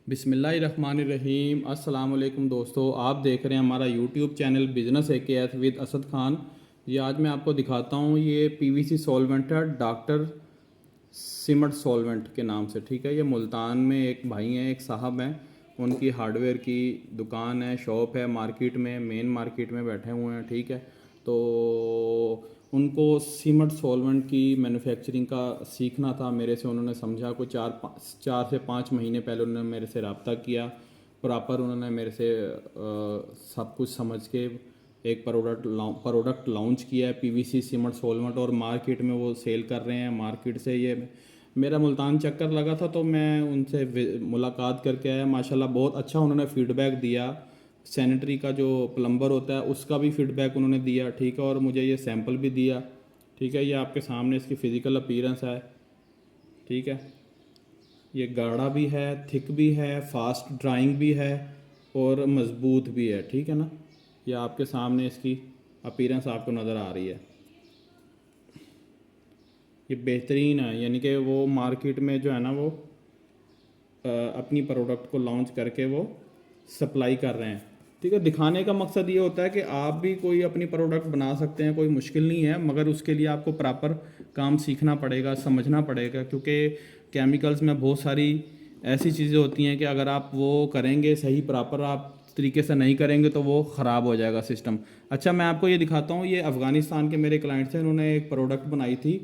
बिस्मिल्लाहिर्रहमानिर्रहीम। अस्सलाम वालेकुम दोस्तों, आप देख रहे हैं हमारा YouTube channel business AKS with Asad Khan. ये आज मैं आपको दिखाता हूँ, ये PVC सॉल्वेंट है, डॉक्टर सिमट सॉल्वेंट के नाम से। ठीक है, ये मुल्तान में एक भाई हैं, एक साहब हैं, उनकी हार्डवेयर की दुकान है, शॉप है, मार्केट में, मेन मार्केट में बैठे हुए हैं। ठीक है, तो उनको सीमेंट सॉल्वेंट की मैन्युफैक्चरिंग का सीखना था मेरे से। उन्होंने समझा कोई 4 से 5 महीने पहले उन्होंने मेरे से रब्ता किया। प्रॉपर उन्होंने मेरे से सब कुछ समझ के एक प्रोडक्ट लॉन्च किया है, PVC सीमेंट सॉल्वेंट, और मार्केट में वो सेल कर रहे हैं। मार्केट से ये मेरा मुल्तान चक्कर लगा था तो मैं उनसे मुलाकात करके आया। माशाल्लाह बहुत अच्छा उन्होंने फीडबैक दिया। सैनिटरी का जो प्लम्बर होता है उसका भी फीडबैक उन्होंने दिया। ठीक है, और मुझे ये सैंपल भी दिया। ठीक है, ये आपके सामने इसकी फ़िज़िकल अपीयरेंस है। ठीक है, ये गाढ़ा भी है, थिक भी है, फास्ट ड्राइंग भी है और मज़बूत भी है। ठीक है ना, ये आपके सामने इसकी अपीयरेंस आपको नज़र आ रही है। ये बेहतरीन है, यानी कि वो मार्केट में जो है ना वो अपनी प्रोडक्ट को लॉन्च करके वो सप्लाई कर रहे हैं। ठीक है, दिखाने का मकसद ये होता है कि आप भी कोई अपनी प्रोडक्ट बना सकते हैं, कोई मुश्किल नहीं है, मगर उसके लिए आपको प्रॉपर काम सीखना पड़ेगा, समझना पड़ेगा, क्योंकि केमिकल्स में बहुत सारी ऐसी चीज़ें होती हैं कि अगर आप वो करेंगे सही प्रॉपर आप तरीके से नहीं करेंगे तो वो ख़राब हो जाएगा सिस्टम। अच्छा, मैं आपको ये दिखाता हूँ, ये अफ़गानिस्तान के मेरे क्लाइंट्स हैं, उन्होंने एक प्रोडक्ट बनाई थी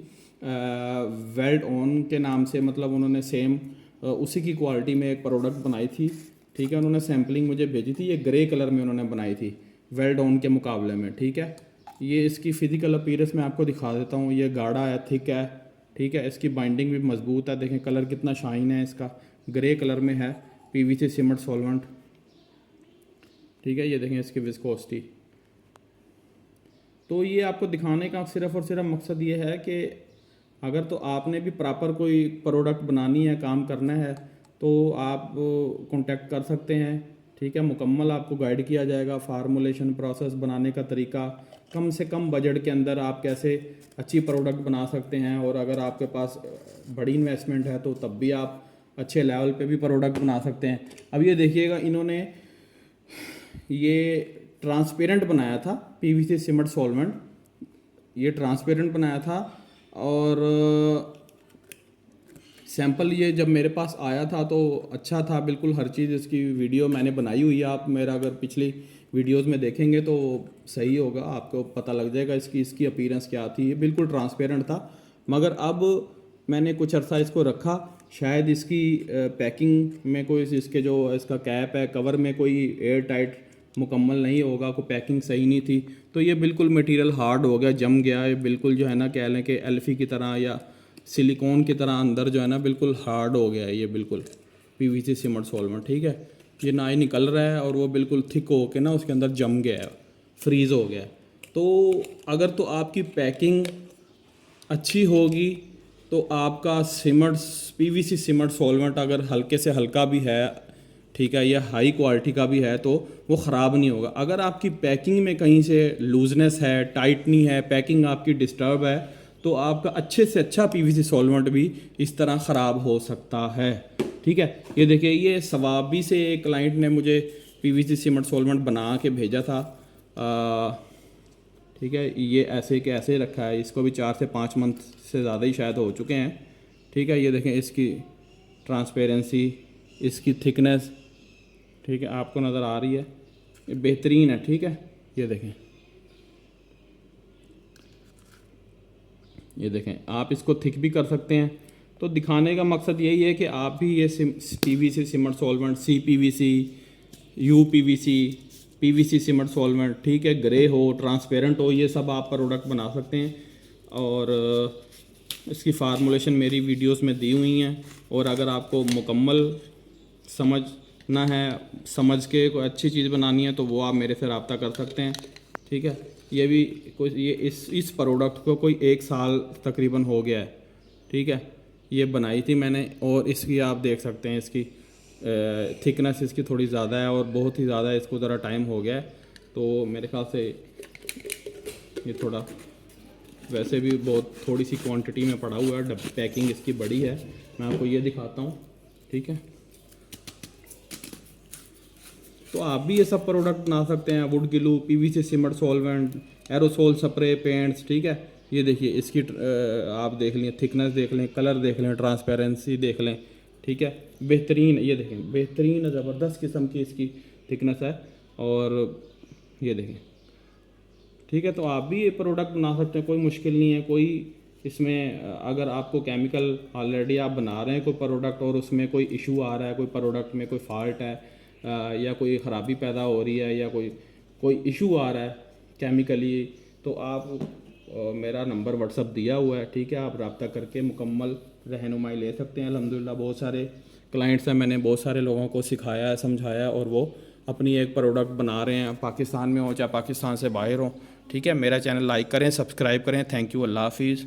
वेल्ड ऑन के नाम से। मतलब उन्होंने सेम उसी की क्वालिटी में एक प्रोडक्ट बनाई थी। ठीक है, उन्होंने सैम्पलिंग मुझे भेजी थी, ये ग्रे कलर में उन्होंने बनाई थी वेल्ड ऑन के मुकाबले में। ठीक है, ये इसकी फ़िज़िकल अपीयरेंस मैं आपको दिखा देता हूँ। ये गाढ़ा है, थिक है। ठीक है, इसकी बाइंडिंग भी मजबूत है। देखें कलर कितना शाइन है इसका, ग्रे कलर में है, PVC सीमेंट सॉल्वेंट। ठीक है, ये देखें इसकी विस्कोसिटी। तो ये आपको दिखाने का सिर्फ़ और सिर्फ मकसद ये है कि अगर तो आपने भी प्रॉपर कोई प्रोडक्ट बनानी है, काम करना है, तो आप कांटेक्ट कर सकते हैं। ठीक है, मुकम्मल आपको गाइड किया जाएगा, फार्मूलेशन प्रोसेस, बनाने का तरीका, कम से कम बजट के अंदर आप कैसे अच्छी प्रोडक्ट बना सकते हैं। और अगर आपके पास बड़ी इन्वेस्टमेंट है तो तब भी आप अच्छे लेवल पे भी प्रोडक्ट बना सकते हैं। अब ये देखिएगा, इन्होंने ये ट्रांसपेरेंट बनाया था, PVC सीमेंट सॉल्वेंट, ये ट्रांसपेरेंट बनाया था। और सैंपल ये जब मेरे पास आया था तो अच्छा था बिल्कुल, हर चीज़ इसकी वीडियो मैंने बनाई हुई है। आप मेरा अगर पिछली वीडियोस में देखेंगे तो सही होगा, आपको पता लग जाएगा इसकी अपीयरेंस क्या थी। ये बिल्कुल ट्रांसपेरेंट था, मगर अब मैंने कुछ अर्सा इसको रखा, शायद इसकी पैकिंग में कोई इसके जो इसका कैप है, कवर में कोई एयर टाइट मुकम्मल नहीं होगा, कोई पैकिंग सही नहीं थी, तो ये बिल्कुल मटेरियल हार्ड हो गया, जम गया। ये बिल्कुल जो है ना, कह लें कि एल्फी की तरह या सिलिकॉन की तरह अंदर जो है ना बिल्कुल हार्ड हो गया है ये बिल्कुल PVC सीमेंट सॉल्वेंट। ठीक है, ये ना ही निकल रहा है और वो बिल्कुल थिक हो के ना उसके अंदर जम गया है, फ्रीज़ हो गया है। तो अगर तो आपकी पैकिंग अच्छी होगी तो आपका सीमेंट PVC सीमेंट सॉल्वेंट अगर हल्के से हल्का भी है, ठीक है, या हाई क्वालिटी का भी है, तो वो ख़राब नहीं होगा। अगर आपकी पैकिंग में कहीं से लूजनेस है, टाइट नहीं है, पैकिंग आपकी डिस्टर्ब है, तो आपका अच्छे से अच्छा PVC सॉल्वेंट भी इस तरह ख़राब हो सकता है। ठीक है, ये देखिए, ये सवाबी से एक क्लाइंट ने मुझे PVC सीमेंट सॉल्वेंट बना के भेजा था। ठीक है, ये ऐसे के ऐसे रखा है, इसको भी 4 से 5 मंथ से ज़्यादा ही शायद हो चुके हैं। ठीक है, ये देखें इसकी ट्रांसपेरेंसी, इसकी थिकनेस, ठीक है, आपको नज़र आ रही है, ये बेहतरीन है। ठीक है, ये देखें, ये देखें, आप इसको थिक भी कर सकते हैं। तो दिखाने का मकसद यही है कि आप भी ये PVC cement solvent, CPVC, UPVC, PVC cement solvent, ठीक है, ग्रे हो, ट्रांसपेरेंट हो, ये सब आप प्रोडक्ट बना सकते हैं। और इसकी फार्मूलेशन मेरी वीडियोस में दी हुई हैं, और अगर आपको मुकम्मल समझना है, समझ के कोई अच्छी चीज़ बनानी है, तो वो आप मेरे से रब्ता कर सकते हैं। ठीक है, ये भी कोई ये इस प्रोडक्ट को कोई 1 साल तकरीबन हो गया है। ठीक है, ये बनाई थी मैंने, और इसकी आप देख सकते हैं, इसकी थिकनेस इसकी थोड़ी ज़्यादा है और बहुत ही ज़्यादा इसको ज़रा टाइम हो गया है। तो मेरे ख्याल से ये थोड़ा, वैसे भी बहुत थोड़ी सी क्वांटिटी में पड़ा हुआ है, पैकिंग इसकी बड़ी है। मैं आपको ये दिखाता हूँ। ठीक है, तो आप भी ये सब प्रोडक्ट बना सकते हैं। Would glue, PVC cement solvent, aerosol spray, paints, ठीक है। ये देखिए इसकी आप देख लें, थिकनेस देख लें, कलर देख लें, ट्रांसपेरेंसी देख लें, ठीक है। बेहतरीन, ये देखें बेहतरीन ज़बरदस्त किस्म की इसकी थिकनेस है। और ये देखें, ठीक है। तो आप भी ये प्रोडक्ट बना सकते हैं, कोई मुश्किल नहीं है। कोई इसमें अगर आपको केमिकल ऑलरेडी आप बना रहे हैं कोई प्रोडक्ट और उसमें कोई इशू आ रहा है, कोई प्रोडक्ट में कोई फॉल्ट है या कोई ख़राबी पैदा हो रही है या कोई इशू आ रहा है केमिकली, तो आप मेरा नंबर व्हाट्सअप दिया हुआ है, ठीक है। आप रब्ता करके मुकम्मल रहनुमाई ले सकते हैं। अल्हम्दुलिल्लाह बहुत सारे क्लाइंट्स हैं, मैंने बहुत सारे लोगों को सिखाया है, समझाया है, और वो अपनी एक प्रोडक्ट बना रहे हैं, पाकिस्तान में हो चाहे पाकिस्तान से बाहर हो, ठीक है। मेरा चैनल लाइक करें, सब्सक्राइब करें। थैंक यू, अल्लाह हाफिज़।